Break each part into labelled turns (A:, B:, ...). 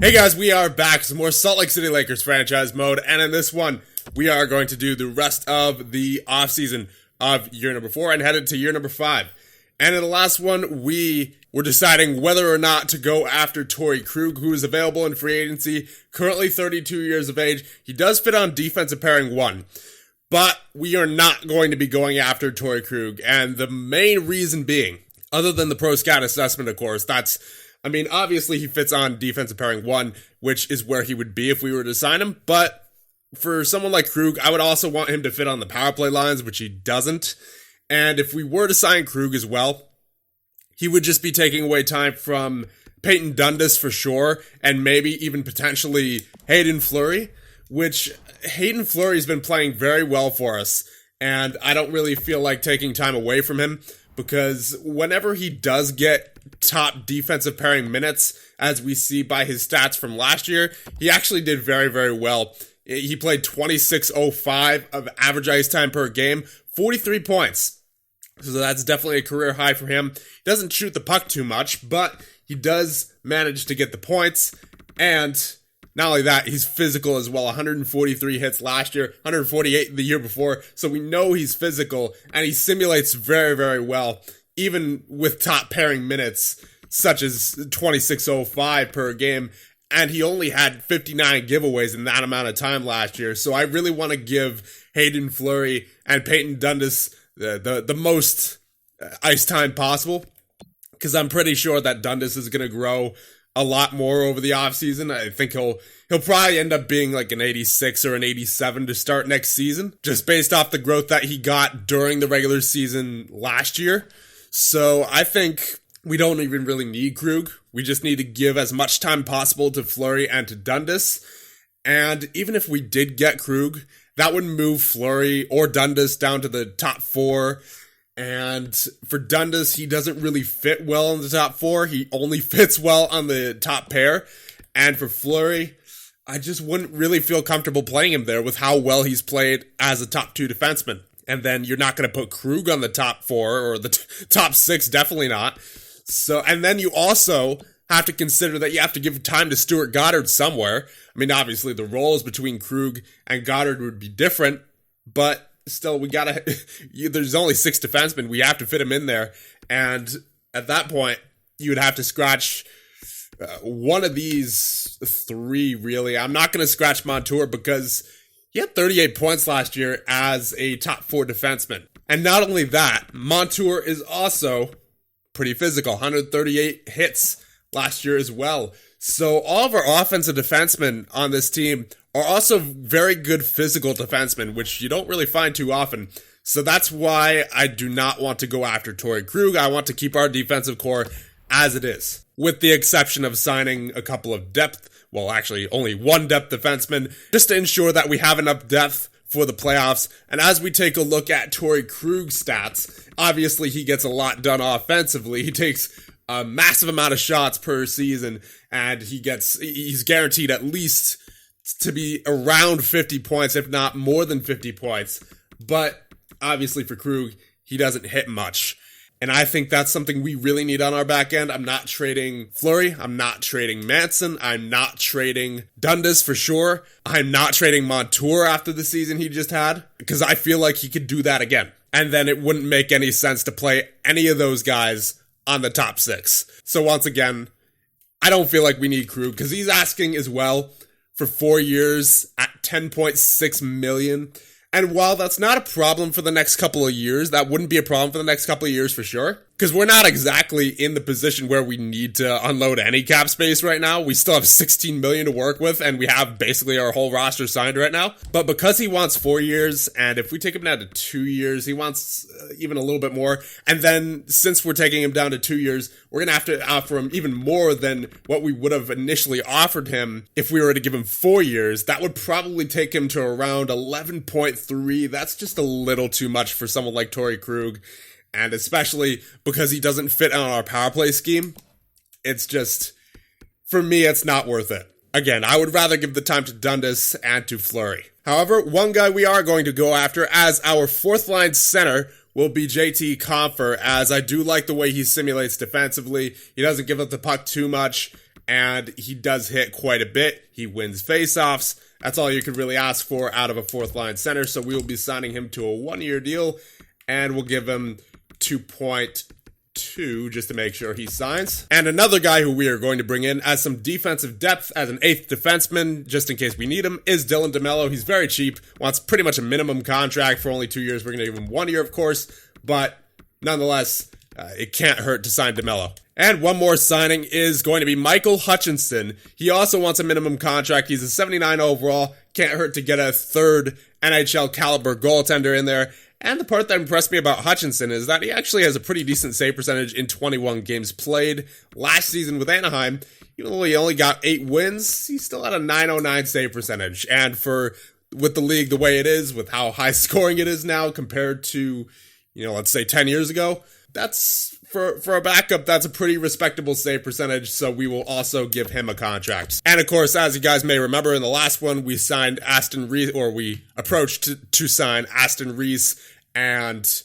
A: Hey guys, we are back. Some more Salt Lake City Lakers franchise mode, and in this one, we are going to do the rest of the offseason of year number 4 and headed to year number 5. And in the last one, we were deciding whether or not to go after Torrey Krug, who is available in free agency, currently 32 years of age. He does fit on defensive pairing 1, but we are not going to be going after Torrey Krug, and the main reason being, other than the pro scout assessment, of course, obviously he fits on defensive pairing 1, which is where he would be if we were to sign him, but for someone like Krug, I would also want him to fit on the power play lines, which he doesn't. And if we were to sign Krug as well, he would just be taking away time from Peyton Dundas for sure, and maybe even potentially Hayden Fleury, which Hayden Fleury's been playing very well for us, and I don't really feel like taking time away from him, because whenever he does get top defensive pairing minutes, as we see by his stats from last year, he actually did very, very well. He played 26.05 of average ice time per game, 43 points. So that's definitely a career high for him. He doesn't shoot the puck too much, but he does manage to get the points. And not only that, he's physical as well. 143 hits last year, 148 the year before. So we know he's physical, and he simulates very, very well, even with top pairing minutes, such as 26.05 per game. And he only had 59 giveaways in that amount of time last year. So I really want to give Hayden Fleury and Peyton Dundas the most ice time possible, because I'm pretty sure that Dundas is going to grow a lot more over the offseason. I think he'll probably end up being like an 86 or an 87 to start next season, just based off the growth that he got during the regular season last year. So I think we don't even really need Krug. We just need to give as much time possible to Fleury and to Dundas. And even if we did get Krug, that would move Fleury or Dundas down to the top 4. And for Dundas, he doesn't really fit well in the top 4. He only fits well on the top pair. And for Fleury, I just wouldn't really feel comfortable playing him there with how well he's played as a top 2 defenseman. And then you're not going to put Krug on the top 4 or the top 6, definitely not. So, and then you also have to consider that you have to give time to Stuart Goddard somewhere. I mean, obviously the roles between Krug and Goddard would be different, but still, there's only 6 defensemen. We have to fit him in there. And at that point, you would have to scratch one of these 3, really. I'm not going to scratch Montour because he had 38 points last year as a top 4 defenseman. And not only that, Montour is also pretty physical, 138 hits last year as well. So all of our offensive defensemen on this team are also very good physical defensemen, which you don't really find too often. So that's why I do not want to go after Torrey Krug. I want to keep our defensive core as it is, with the exception of signing a couple of only one depth defenseman, just to ensure that we have enough depth for the playoffs. And as we take a look at Torrey Krug's stats, obviously he gets a lot done offensively. He takes a massive amount of shots per season, and he's guaranteed at least to be around 50 points, if not more than 50 points. But obviously for Krug, he doesn't hit much. And I think that's something we really need on our back end. I'm not trading Fleury. I'm not trading Manson. I'm not trading Dundas for sure. I'm not trading Montour after the season he just had, because I feel like he could do that again. And then it wouldn't make any sense to play any of those guys on the top 6. So once again, I don't feel like we need Krug, because he's asking as well for 4 years at $10.6 million. And while that's not a problem for the next couple of years, that wouldn't be a problem for the next couple of years for sure, because we're not exactly in the position where we need to unload any cap space right now. We still have $16 million to work with, and we have basically our whole roster signed right now. But because he wants 4 years, and if we take him down to 2 years, he wants even a little bit more. And then since we're taking him down to 2 years, we're going to have to offer him even more than what we would have initially offered him if we were to give him 4 years. That would probably take him to around 11.3. That's just a little too much for someone like Torrey Krug. And especially because he doesn't fit on our power play scheme, it's just, for me, it's not worth it. Again, I would rather give the time to Dundas and to Fleury. However, one guy we are going to go after as our 4th line center will be JT Compher, as I do like the way he simulates defensively. He doesn't give up the puck too much, and he does hit quite a bit. He wins faceoffs. That's all you could really ask for out of a fourth-line center, so we will be signing him to a one-year deal, and we'll give him 2.2 just to make sure he signs. And another guy who we are going to bring in as some defensive depth as an 8th defenseman, just in case we need him, is Dylan DeMello. He's very cheap, wants pretty much a minimum contract for only 2 years. We're going to give him 1 year, of course, but nonetheless, it can't hurt to sign DeMello. And one more signing is going to be Michael Hutchinson. He also wants a minimum contract. He's a 79 overall. Can't hurt to get a third NHL caliber goaltender in there. And the part that impressed me about Hutchinson is that he actually has a pretty decent save percentage in 21 games played. Last season with Anaheim, even though he only got 8 wins, he still had a .909 save percentage. And with the league the way it is, with how high scoring it is now compared to, let's say 10 years ago, that's for a backup, that's a pretty respectable save percentage, so we will also give him a contract. And of course, as you guys may remember, in the last one, we signed Aston Reese, or we approached to sign Aston Reese and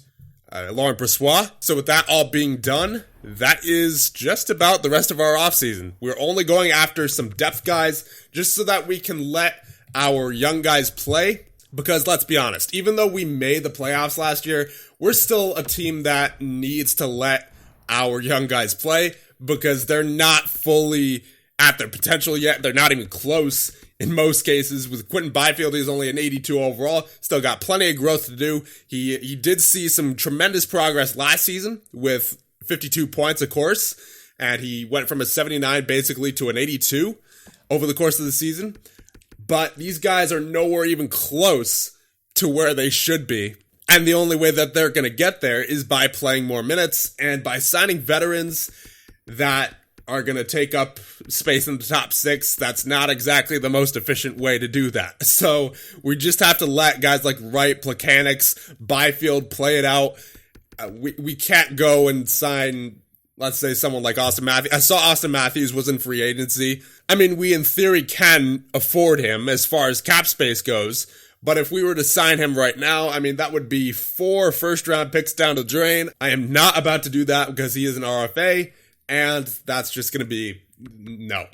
A: Laurent Brossoit. So with that all being done, that is just about the rest of our offseason. We're only going after some depth guys, just so that we can let our young guys play. Because let's be honest, even though we made the playoffs last year, we're still a team that needs to let our young guys play because they're not fully at their potential yet. They're not even close in most cases. With Quentin Byfield, he's only an 82 overall. Still got plenty of growth to do. He did see some tremendous progress last season with 52 points, of course. And he went from a 79 basically to an 82 over the course of the season. But these guys are nowhere even close to where they should be. And the only way that they're going to get there is by playing more minutes and by signing veterans that are going to take up space in the top 6. That's not exactly the most efficient way to do that. So we just have to let guys like Wright, Plekanec, Byfield play it out. We can't go and sign, let's say, someone like Austin Matthews. I saw Austin Matthews was in free agency. I mean, we in theory can afford him as far as cap space goes. But if we were to sign him right now, I mean, that would be 4 first-round picks down the drain. I am not about to do that because he is an RFA, and that's just going to be, no.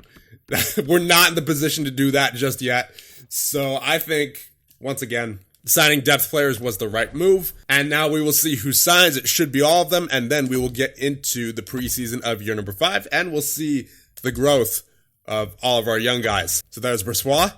A: We're not in the position to do that just yet. So I think, once again, signing depth players was the right move. And now we will see who signs. It should be all of them, and then we will get into the preseason of year number 5, and we'll see the growth of all of our young guys. So there's Brossoit,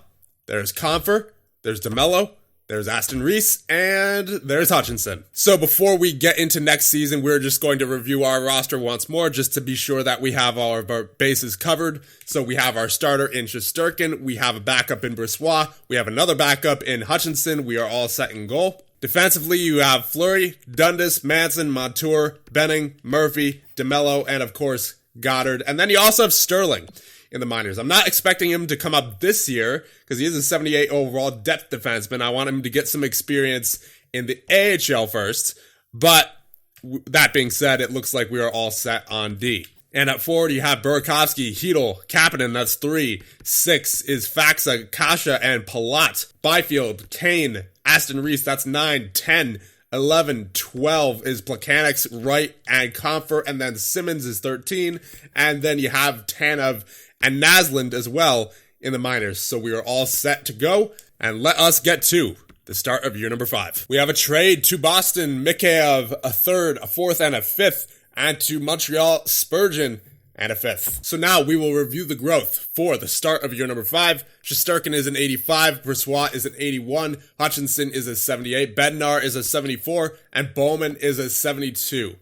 A: there's Compher, there's DeMello, there's Aston Reese, and there's Hutchinson. So before we get into next season, we're just going to review our roster once more just to be sure that we have all of our bases covered. So we have our starter in Shesterkin, we have a backup in Brossoit, we have another backup in Hutchinson, we are all set in goal. Defensively, you have Fleury, Dundas, Manson, Montour, Benning, Murphy, DeMello, and of course, Goddard. And then you also have Sterling in the minors. I'm not expecting him to come up this year because he is a 78 overall depth defenseman. I want him to get some experience in the AHL first. But that being said, it looks like we are all set on D. And at forward, you have Burakovsky, Hedl, Kapanen, that's 3. 6 is Faxa, Kasha, and Palat. Byfield, Kane, Aston Reese, that's 9. 10, 11, 12 is Plekanec, Wright, and Compher, and then Simmons is 13. And then you have Tanev and Naslund as well in the minors. So we are all set to go. And let us get to the start of year number 5. We have a trade to Boston, Mikheyev, a 3rd, a 4th, and a 5th. And to Montreal, Spurgeon, and a 5th. So now we will review the growth for the start of year number 5. Shesterkin is an 85, Brossoit is an 81, Hutchinson is a 78, Bednar is a 74, and Bowman is a 72.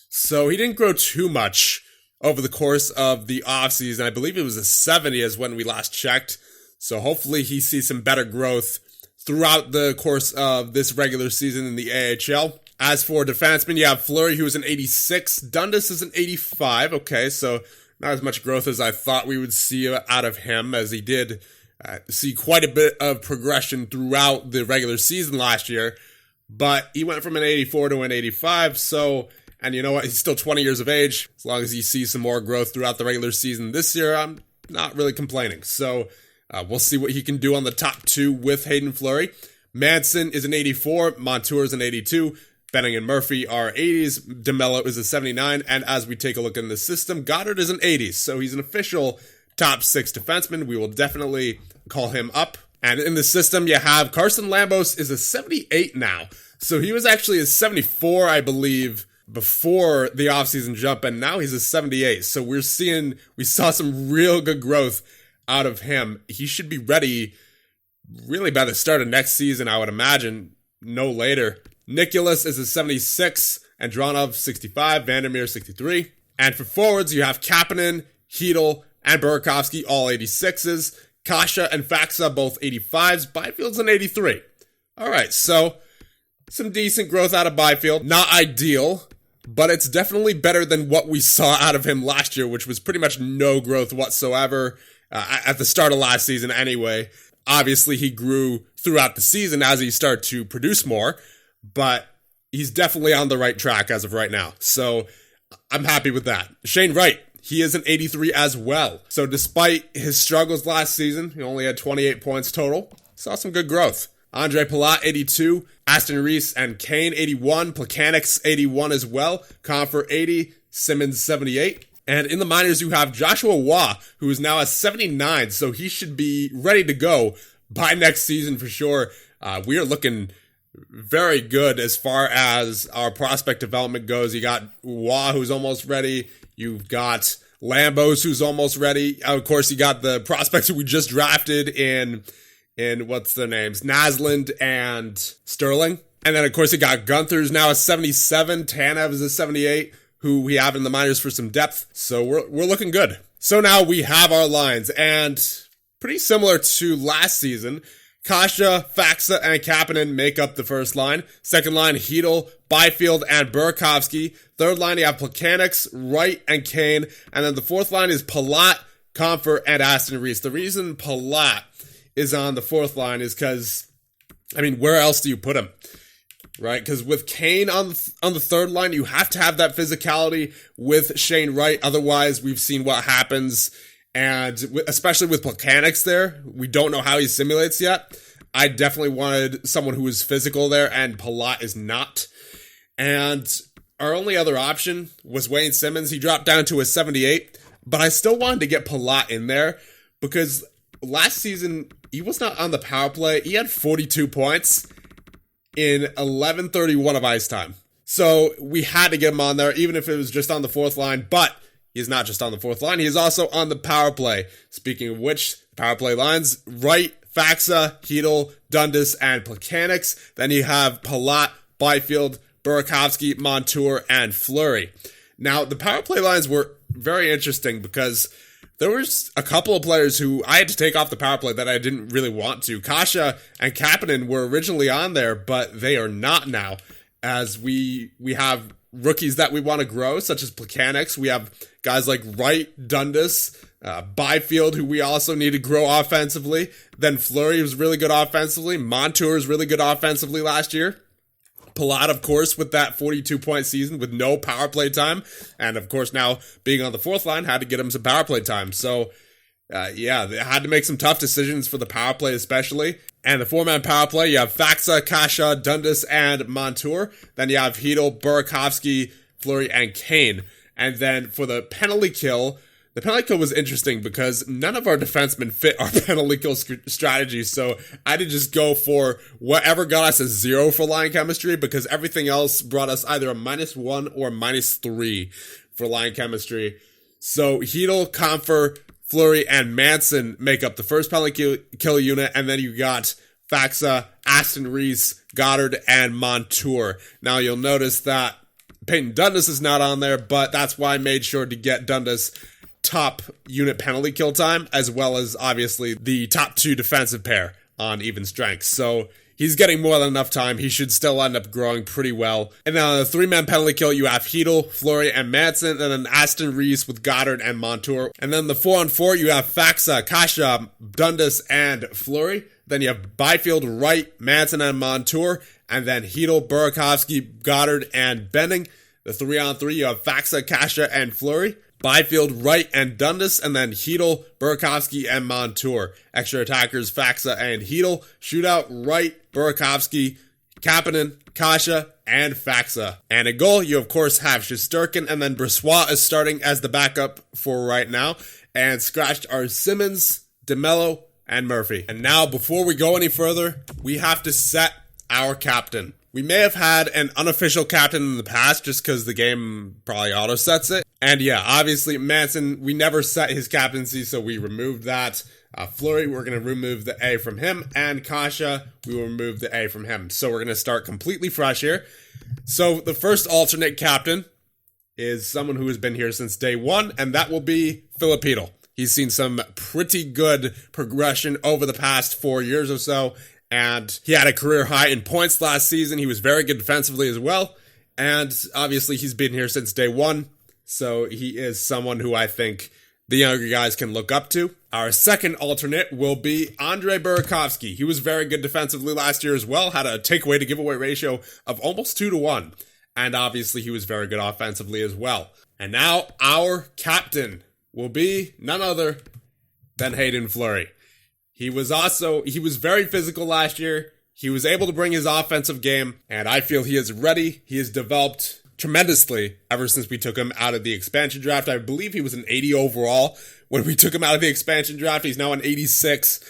A: So he didn't grow too much over the course of the offseason. I believe it was a 70 is when we last checked. So hopefully he sees some better growth throughout the course of this regular season in the AHL. As for defensemen, you have Fleury, who is an 86. Dundas is an 85. Okay, so not as much growth as I thought we would see out of him, as he did see quite a bit of progression throughout the regular season last year. But he went from an 84 to an 85, so, and you know what, he's still 20 years of age. As long as he sees some more growth throughout the regular season this year, I'm not really complaining. So we'll see what he can do on the top 2 with Hayden Fleury. Manson is an 84, Montour is an 82. Benning and Murphy are 80s, DeMello is a 79, and as we take a look in the system, Goddard is an 80s, so he's an official top 6 defenseman. We will definitely call him up. And in the system, you have Carson Lambos is a 78 now. So he was actually a 74, I believe, before the offseason jump, and now he's a 78. So we saw some real good growth out of him. He should be ready really by the start of next season, I would imagine, no later. Nicholas is a 76, Andronov 65, Vandermeer 63. And for forwards, you have Kapanen, Hedl, and Burakovsky, all 86s. Kasha and Faxa, both 85s. Byfield's an 83. All right, so some decent growth out of Byfield. Not ideal, but it's definitely better than what we saw out of him last year, which was pretty much no growth whatsoever at the start of last season anyway. Obviously, he grew throughout the season as he started to produce more, but he's definitely on the right track as of right now. So I'm happy with that. Shane Wright, he is an 83 as well. So despite his struggles last season, he only had 28 points total. Saw some good growth. Andre Palat, 82. Aston Reese and Kane, 81. Plekanec, 81 as well. Confer, 80. Simmons, 78. And in the minors, you have Joshua Waugh, who is now a 79. So he should be ready to go by next season for sure. We are looking very good as far as our prospect development goes. You got Waugh, who's almost ready. You've got Lambos, who's almost ready. Of course, you got the prospects who we just drafted in what's their names? Naslund and Sterling. And then, of course, you got Gunther's now a 77. Tanev is a 78, who we have in the minors for some depth. So we're looking good. So now we have our lines, and pretty similar to last season, Kasha, Faxa, and Kapanen make up the first line. Second line, Hedl, Byfield, and Burakovsky. Third line, you have Plekanec, Wright, and Kane. And then the fourth line is Palat, Confer, and Aston Reese. The reason Palat is on the fourth line is because, where else do you put him? Right? Because with Kane on the third line, you have to have that physicality with Shane Wright. Otherwise, we've seen what happens. And especially with Plekanec there, we don't know how he simulates yet. I definitely wanted someone who was physical there, and Palat is not. And our only other option was Wayne Simmons. He dropped down to a 78, but I still wanted to get Palat in there because last season, he was not on the power play. He had 42 points in 11:31 of ice time. So we had to get him on there, even if it was just on the fourth line. But he's not just on the fourth line. He is also on the power play. Speaking of which, power play lines, Wright, Faxa, Hedl, Dundas, and Plekanec. Then you have Palat, Byfield, Burakovsky, Montour, and Fleury. Now, the power play lines were very interesting because there was a couple of players who I had to take off the power play that I didn't really want to. Kasha and Kapanen were originally on there, but they are not now, as we have rookies that we want to grow, such as Plekanec. We have guys like Wright, Dundas, Byfield, who we also need to grow offensively. Then Fleury was really good offensively. Montour was really good offensively last year. Palat, of course, with that 42-point season with no power play time. And, of course, now being on the fourth line, had to get him some power play time. So, they had to make some tough decisions for the power play especially. And the four-man power play, you have Faxa, Kasha, Dundas, and Montour. Then you have Hedl, Burakovsky, Fleury, and Kane. And then for the penalty kill, the penalty kill was interesting because none of our defensemen fit our penalty kill strategy. So I had to just go for whatever got us a 0 for line chemistry because everything else brought us either a -1 or -3 for line chemistry. So Hedl, Confer, Fleury, and Manson make up the first penalty kill unit, and then you got Faxa, Aston Reese, Goddard, and Montour. Now you'll notice that Peyton Dundas is not on there, but that's why I made sure to get Dundas top unit penalty kill time, as well as obviously the top 2 defensive pair on even strength. So he's getting more than enough time. He should still end up growing pretty well. And then on the 3-man penalty kill, you have Hedl, Fleury, and Manson, and then Aston Reese with Goddard and Montour. And then the 4-on-4, you have Faxa, Kasha, Dundas, and Fleury. Then you have Byfield, Wright, Manson, and Montour. And then Hedl, Burakovsky, Goddard, and Benning. The 3-on-3, you have Faxa, Kasha, and Fleury. Byfield, Wright, and Dundas, and then Hedl, Burakovsky, and Montour. Extra attackers, Faxa and Hedl. Shootout, Wright, Burakovsky, Kapanen, Kasha, and Faxa. And in goal, you of course have Shesterkin, and then Brissois is starting as the backup for right now. and scratched our Simmons, DeMello, and Murphy. And now, before we go any further, we have to set our captain. We may have had an unofficial captain in the past just because the game probably auto-sets it. And yeah, obviously Manson, we never set his captaincy, so we removed that. Fleury, we're going to remove the A from him. And Kasha, we will remove the A from him. So we're going to start completely fresh here. So the first alternate captain is someone who has been here since day one, and that will be Filipino. He's seen some pretty good progression over the past 4 years or so, and he had a career high in points last season. He was very good defensively as well, and obviously he's been here since day one, so he is someone who I think the younger guys can look up to. Our second alternate will be Andrei Burakovsky. He was very good defensively last year as well, had a takeaway to giveaway ratio of almost 2-1, and obviously he was very good offensively as well. And now our captain will be none other than Hayden Fleury. He was very physical last year. He was able to bring his offensive game, and I feel he is ready. He has developed tremendously ever since we took him out of the expansion draft. I believe he was an 80 overall when we took him out of the expansion draft. He's now an 86.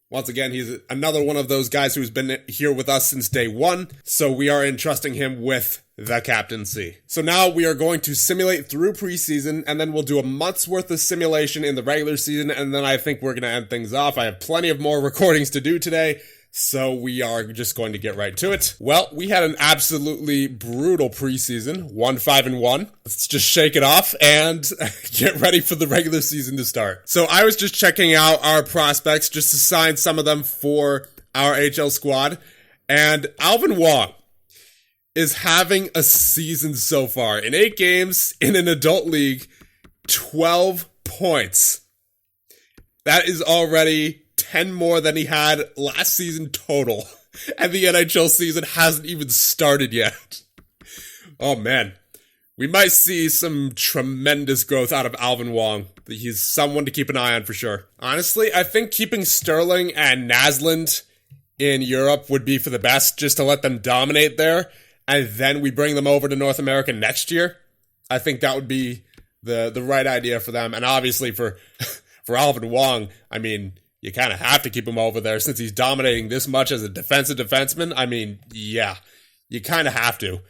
A: Once again, he's another one of those guys who's been here with us since day one, so we are entrusting him with the captaincy. So now we are going to simulate through preseason, and then we'll do a month's worth of simulation in the regular season, and then I think we're going to end things off. I have plenty of more recordings to do today, so we are just going to get right to it. Well, we had an absolutely brutal preseason, 1-5-1. Let's just shake it off and get ready for the regular season to start. So I was just checking out our prospects just to sign some of them for our HL squad, and Alvin Wong is having a season so far. In 8 games, in an adult league, 12 points. That is already 10 more than he had last season total. And the NHL season hasn't even started yet. Oh man. We might see some tremendous growth out of Alvin Wong. He's someone to keep an eye on for sure. Honestly, I think keeping Sterling and Naslund in Europe would be for the best, just to let them dominate there. And then we bring them over to North America next year. I think that would be the right idea for them. And obviously for Alvin Wong, I mean, you kind of have to keep him over there since he's dominating this much as a defensive defenseman. I mean, yeah, you kind of have to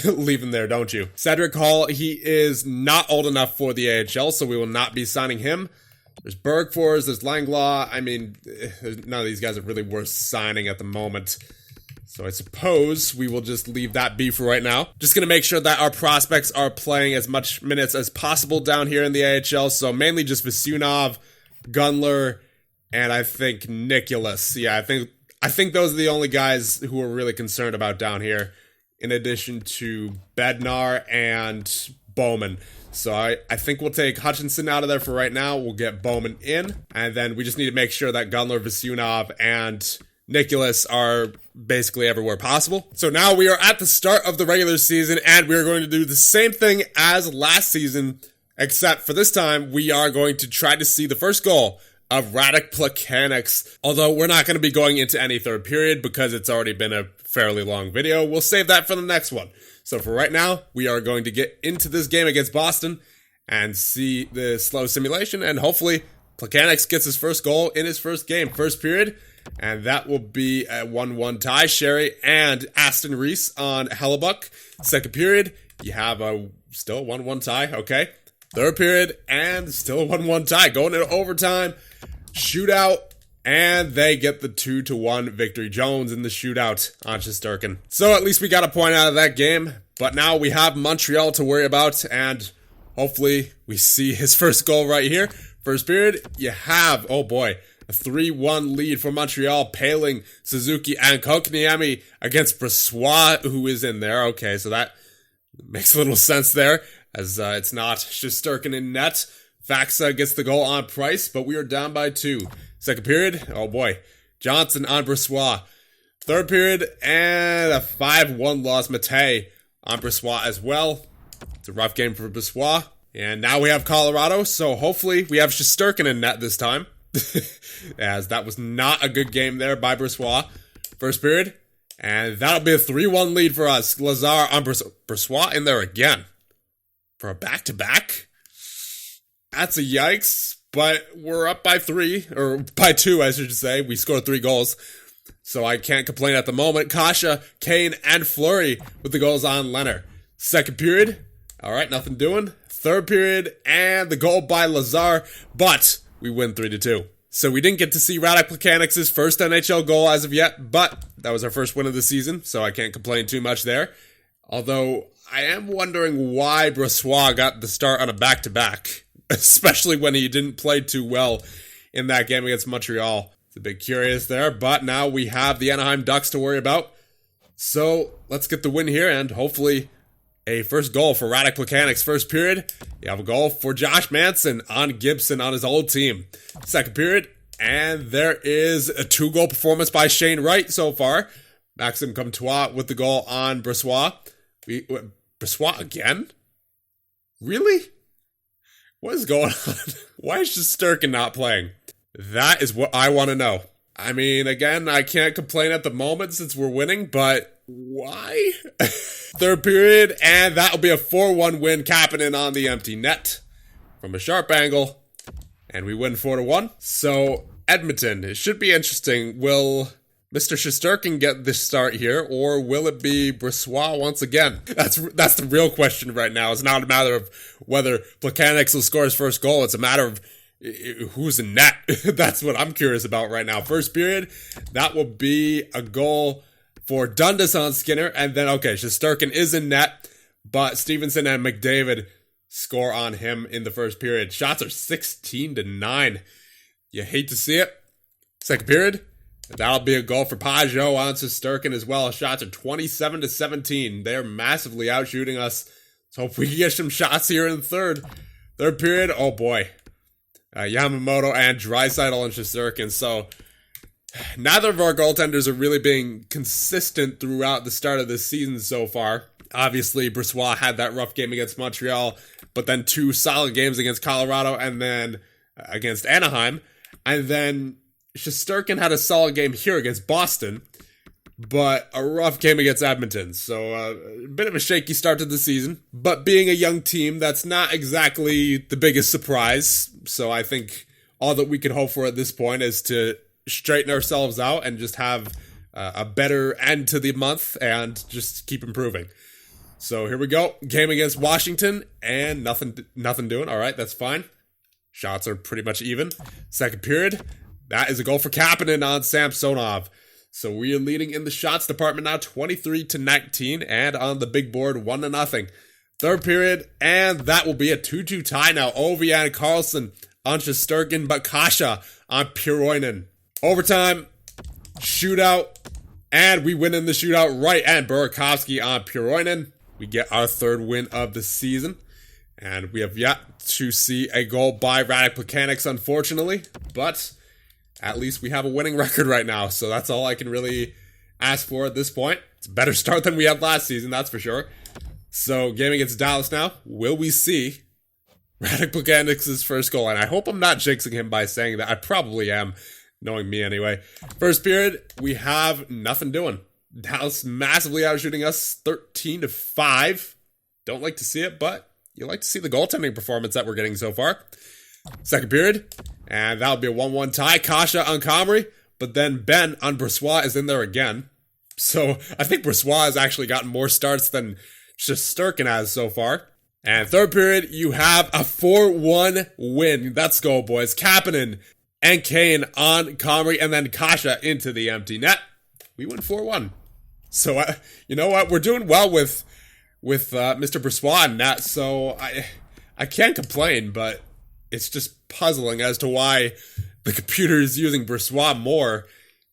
A: leave him there, don't you? Cedric Hall, he is not old enough for the AHL, so we will not be signing him. There's Bergfors, there's Langlaw. I mean, none of these guys are really worth signing at the moment. So I suppose we will just leave that be for right now. Just going to make sure that our prospects are playing as much minutes as possible down here in the AHL. So mainly just Vasunov, Gunler, and I think Nicholas. Yeah, I think those are the only guys who we're really concerned about down here, in addition to Bednar and Bowman. So I think we'll take Hutchinson out of there for right now. We'll get Bowman in, and then we just need to make sure that Gunler, Vasunov, and Nicholas are basically everywhere possible. So now we are at the start of the regular season, and we are going to do the same thing as last season, except for this time, we are going to try to see the first goal of Radek Plekanec's. Although we're not going to be going into any third period because it's already been a fairly long video. We'll save that for the next one. So for right now, we are going to get into this game against Boston and see the slow simulation, and hopefully Plekanec gets his first goal in his first game, first period. And that will be a 1-1 tie. Sherry and Aston Reese on Hellebuck. Second period, you have a still 1-1 tie. Okay. Third period, and still a 1-1 tie. Going into overtime, shootout, and they get the 2-1 victory. Jones in the shootout on Shesterkin. So at least we got a point out of that game. But now we have Montreal to worry about, and hopefully we see his first goal right here. First period, you have, oh boy, a 3-1 lead for Montreal, Paling, Suzuki, and Kokniemi against Brossois, who is in there. Okay, so that makes a little sense there, as it's not Shesterkin in net. Faxa gets the goal on Price, but we are down by 2. Second period, oh boy, Johnson on Brossois. Third period, and a 5-1 loss, Matei on Brossois as well. It's a rough game for Brossois. And now we have Colorado, so hopefully we have Shesterkin in net this time. As that was not a good game there by Brossois. First period. And that'll be a 3-1 lead for us. Lazar on Brossois in there again. For a back-to-back? That's a yikes. but we're up by 3, or by 2, I should say. We scored 3 goals, so I can't complain at the moment. Kasha, Kane, and Fleury with the goals on Leonard. Second period, all right, nothing doing. Third period, and the goal by Lazar, but we win 3-2. So we didn't get to see Radek Plekanec's first NHL goal as of yet, but that was our first win of the season, so I can't complain too much there. Although, I am wondering why Brossoit got the start on a back-to-back, especially when he didn't play too well in that game against Montreal. It's a bit curious there, but now we have the Anaheim Ducks to worry about. So, let's get the win here, and hopefully a first goal for Radek Plekanec's first period. You have a goal for Josh Manson on Gibson on his old team. Second period, and there is a 2-goal performance by Shane Wright so far. Maxime Comtois with the goal on Brossoit. Brossoit again? Really? What is going on? Why is Shesterkin not playing? That is what I want to know. I mean, again, I can't complain at the moment since we're winning, but why? Third period, and that'll be a 4-1 win. Kapanen on the empty net from a sharp angle, and we win 4-1. So, Edmonton, it should be interesting. Will Mr. Shesterkin get this start here, or will it be Brossoit once again? That's the real question right now. It's not a matter of whether Plekanec will score his first goal. It's a matter of who's in net. That's what I'm curious about right now. First period, that will be a goal for Dundas on Skinner, and then, okay, Shesterkin is in net, but Stevenson and McDavid score on him in the first period. Shots are 16-9. You hate to see it. Second period, that'll be a goal for Pajot on Shesterkin as well. Shots are 27-17. They're massively outshooting us. Let's hope we can get some shots here in the third. Third period, oh boy. Yamamoto and Draisaitl and Shesterkin, so neither of our goaltenders are really being consistent throughout the start of this season so far. Obviously, Brossoit had that rough game against Montreal, but then 2 solid games against Colorado and then against Anaheim. And then Shesterkin had a solid game here against Boston, but a rough game against Edmonton. So a bit of a shaky start to the season. But being a young team, that's not exactly the biggest surprise. So I think all that we can hope for at this point is to straighten ourselves out and just have a better end to the month and just keep improving. So here we go. Game against Washington and nothing doing. All right, that's fine. Shots are pretty much even. Second period, that is a goal for Kapanen on Samsonov. So we are leading in the shots department now 23-19 and on the big board 1-0. Third period, and that will be a 2-2 tie now. Ovi and Carlson on Shesterkin, but Kasha on Puroinen. Overtime, shootout, and we win in the shootout. Wright and Burakovsky on Puroinen. We get our third win of the season. And we have yet to see a goal by Radek Plekanec, unfortunately. But at least we have a winning record right now. So that's all I can really ask for at this point. It's a better start than we had last season, that's for sure. So game against Dallas now. Will we see Radek Plekanec's first goal? And I hope I'm not jinxing him by saying that. I probably am, knowing me anyway. First period, we have nothing doing. Dallas massively outshooting us 13-5. Don't like to see it, but you like to see the goaltending performance that we're getting so far. Second period, and that'll be a 1-1 tie. Kasha on Comrie, but then Ben on Brossoit is in there again. So I think Brossoit has actually gotten more starts than Shesterkin has so far. And third period, you have a 4-1 win. Let's go, boys. Kapanen and Kane on Comrie, and then Kasha into the empty net. We win 4-1. So, you know what? We're doing well with Mr. Brossoit in net, so I can't complain, but it's just puzzling as to why the computer is using Brossoit more,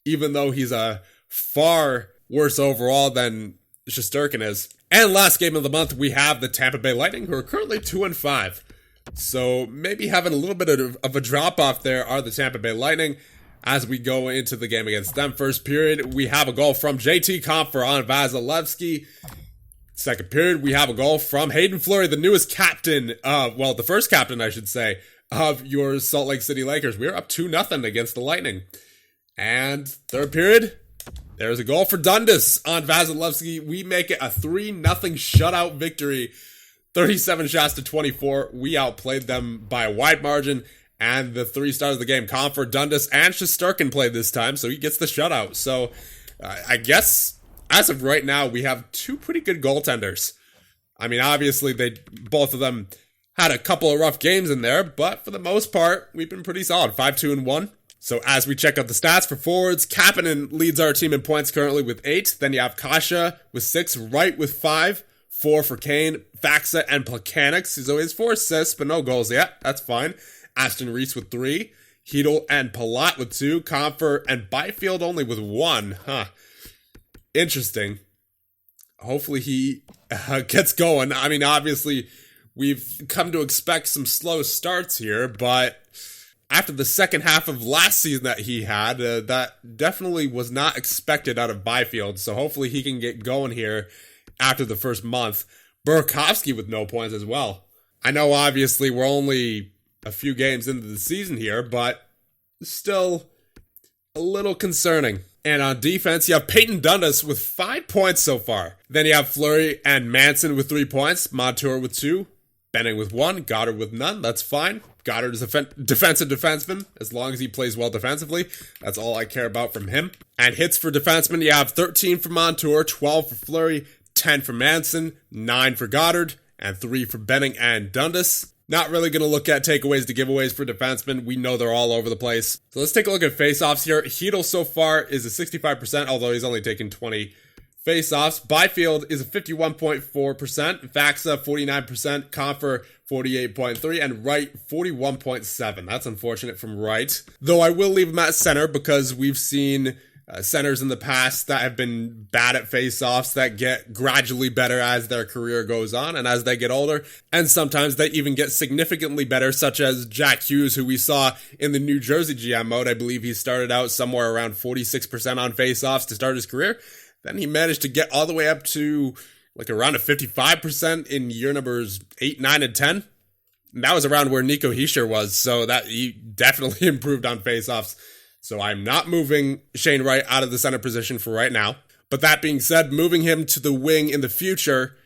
A: even though he's a far worse overall than Shesterkin is. And last game of the month, we have the Tampa Bay Lightning, who are currently 2-5. So maybe having a little bit of a drop-off there are the Tampa Bay Lightning as we go into the game against them. First period, we have a goal from JT Compher on Vasilevsky. Second period, we have a goal from Hayden Fleury, the newest captain, the first captain, I should say, of your Salt Lake City Lakers. We're up 2-0 against the Lightning. And third period, there's a goal for Dundas on Vasilevsky. We make it a 3-0 shutout victory. 37 shots to 24. We outplayed them by a wide margin. And the 3 stars of the game, Comfort, Dundas, and Shesterkin played this time, so he gets the shutout. So I guess as of right now, we have 2 pretty good goaltenders. I mean, obviously, both of them had a couple of rough games in there, but for the most part, we've been pretty solid. 5-2-1. So as we check out the stats for forwards, Kapanen leads our team in points currently with 8. Then you have Kasha with 6, Wright with 5, 4 for Kane, Faxa, and Plekanec. So he has 4 assists, but no goals yet. That's fine. Aston Reese with 3, Hedel and Palat with 2, Comfort and Byfield only with 1. Interesting. Hopefully he gets going. I mean, obviously, we've come to expect some slow starts here, but after the second half of last season that he had, that definitely was not expected out of Byfield, so hopefully he can get going here after the first month. Burakovsky with no points as well. I know, obviously, we're only a few games into the season here, but still a little concerning. And on defense, you have Peyton Dundas with 5 points so far. Then you have Fleury and Manson with 3 points, Montour with 2, Benning with 1, Goddard with none. That's fine. Goddard is a defensive defenseman. As long as he plays well defensively, that's all I care about from him. And hits for defensemen, you have 13 for Montour, 12 for Fleury, 10 for Manson, 9 for Goddard, and 3 for Benning and Dundas. Not really going to look at takeaways to giveaways for defensemen. We know they're all over the place. So let's take a look at faceoffs here. Hedel so far is a 65%, although he's only taken 20 faceoffs. Byfield is a 51.4%. Faxa, 49%. Comfer, 48.3%. And Wright, 41.7%. That's unfortunate from Wright. Though I will leave him at center because we've seen centers in the past that have been bad at face-offs that get gradually better as their career goes on and as they get older, and sometimes they even get significantly better, such as Jack Hughes, who we saw in the New Jersey GM mode. I believe he started out somewhere around 46% on face-offs to start his career. Then he managed to get all the way up to like around a 55% in year numbers 8, 9, and 10. And that was around where Nico Hischier was, so that he definitely improved on face-offs. So I'm not moving Shane Wright out of the center position for right now. But that being said, moving him to the wing in the future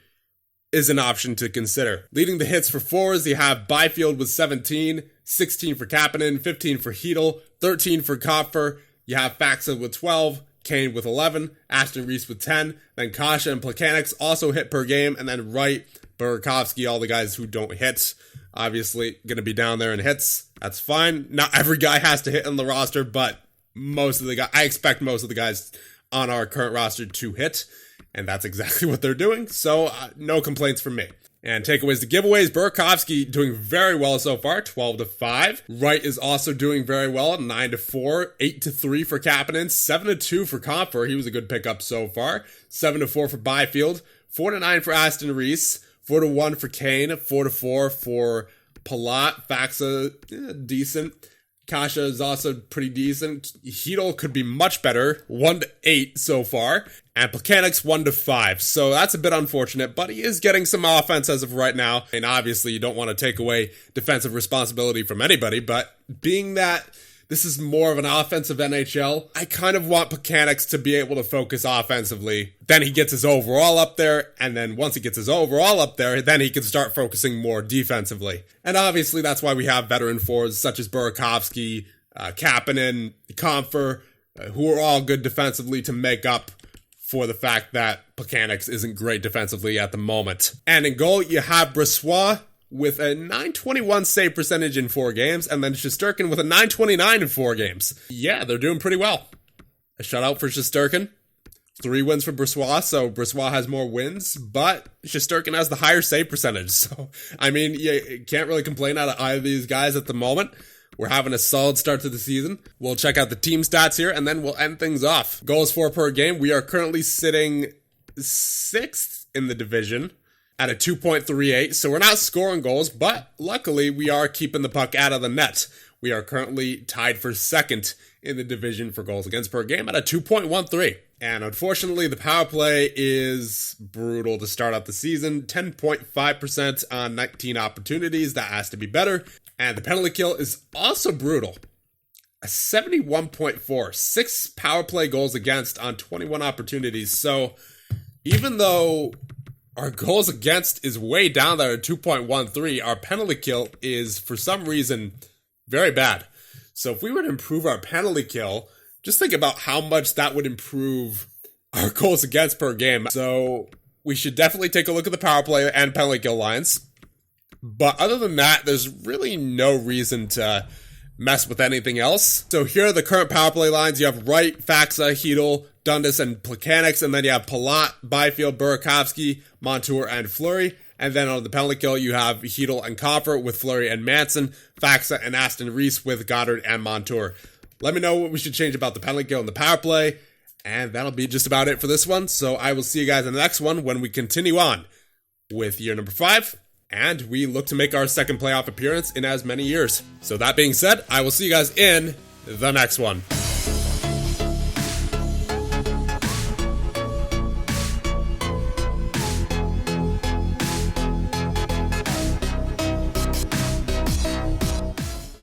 A: is an option to consider. Leading the hits for forwards, you have Byfield with 17, 16 for Kapanen, 15 for Hedel, 13 for Kopfer. You have Faxa with 12, Kane with 11, Aston Reese with 10, then Kasha and Plekanec also hit per game, and then Wright, Burakovsky, all the guys who don't hit. Obviously, going to be down there in hits. That's fine. Not every guy has to hit on the roster, but I expect most of the guys on our current roster to hit, and that's exactly what they're doing. So, no complaints from me. And takeaways to giveaways, Burakovsky doing very well so far, 12-5. Wright is also doing very well, 9-4, 8-3 for Kapanen, 7-2 for Comfer. He was a good pickup so far. 7-4 for Byfield, 4-9 for Aston Reese, 4-1 for Kane, 4-4 for Palat. Faxa, decent. Kasha is also pretty decent. Hedel could be much better, 1-8 so far. And Plekanec 1-5. So that's a bit unfortunate, but he is getting some offense as of right now. And obviously you don't want to take away defensive responsibility from anybody, but being that this is more of an offensive NHL, I kind of want Plekanec to be able to focus offensively. Then he gets his overall up there, and then once he gets his overall up there, then he can start focusing more defensively. And obviously that's why we have veteran forwards such as Burakovsky, Kapanen, Comfer, who are all good defensively to make up for the fact that Plekanec isn't great defensively at the moment. And in goal, you have Bressois with a .921 save percentage in 4 games, and then Shesterkin with a .929 in 4 games. Yeah, they're doing pretty well. A shutout for Shesterkin. 3 wins for Bressois, so Bressois has more wins, but Shesterkin has the higher save percentage. So, I mean, you can't really complain out of either of these guys at the moment. We're having a solid start to the season. We'll check out the team stats here, and then we'll end things off. Goals for per game. We are currently sitting 6th in the division at a 2.38, so we're not scoring goals, but luckily we are keeping the puck out of the net. We are currently tied for 2nd in the division for goals against per game at a 2.13. And unfortunately, the power play is brutal to start out the season. 10.5% on 19 opportunities. That has to be better. And the penalty kill is also brutal. A 71.4. 6 power play goals against on 21 opportunities. So even though our goals against is way down there at 2.13, our penalty kill is, for some reason, very bad. So if we were to improve our penalty kill, just think about how much that would improve our goals against per game. So we should definitely take a look at the power play and penalty kill lines. But other than that, there's really no reason to mess with anything else. So here are the current power play lines. You have Wright, Faxa, Hedel, Dundas, and Plekanec, and then you have Palat, Byfield, Burakovsky, Montour, and Fleury. And then on the penalty kill, you have Hedel and Coffer with Fleury and Manson, Faxa and Aston Reese with Goddard and Montour. Let me know what we should change about the penalty kill and the power play, and that'll be just about it for this one. So I will see you guys in the next one when we continue on with year number 5, and we look to make our second playoff appearance in as many years. So that being said, I will see you guys in the next one.